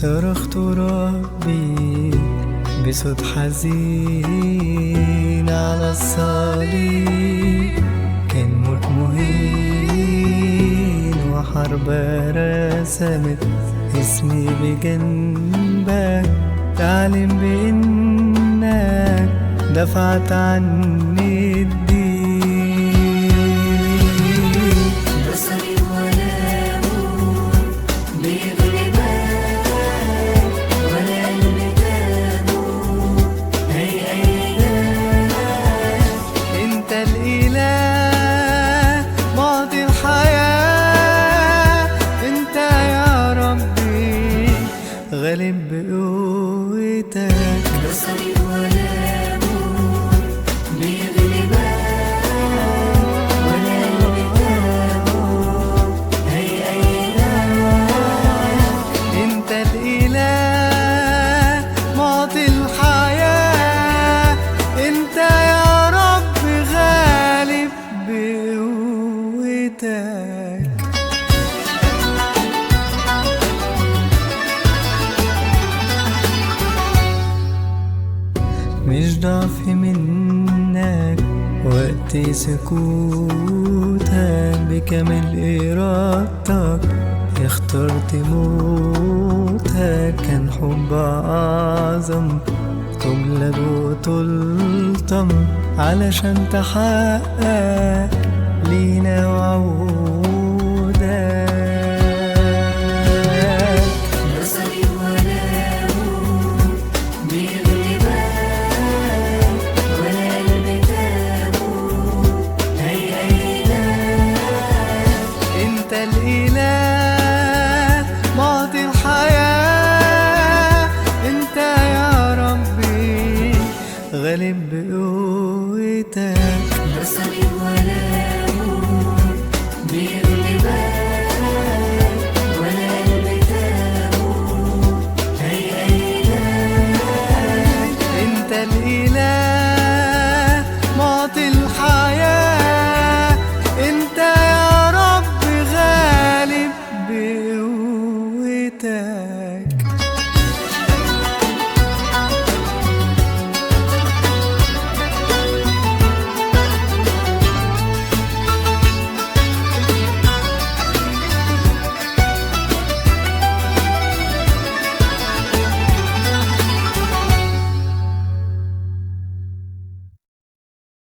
صرخت ربي بصوت حزين على الصليب، كان موت مهين وحرب رسمت اسمي بجنبك، تعلم بإنك دفعت عني الدين. بصري ولا موت بغلبك ولا قلبي تموت هيأيدك. انت الاله معطي الحياة، انت يا ربي غالب بقوتك. بصري ولا موت بغلبك ولا قلبي تموت هيأيدك. انت الاله معطي الحياة، انت يا رب غالب بقوتك. مش ضعف منك وقت سكوتك، بكامل إرادتك اخترت موتك. كان حب أعظم تولد وتلطم علشان تحقق لينا وعودك. بصري ولا موت بغلبك ولا قلبي تموت هيأيدك. انت الاله معطي الحياة، انت يا ربي غالب بقوتك.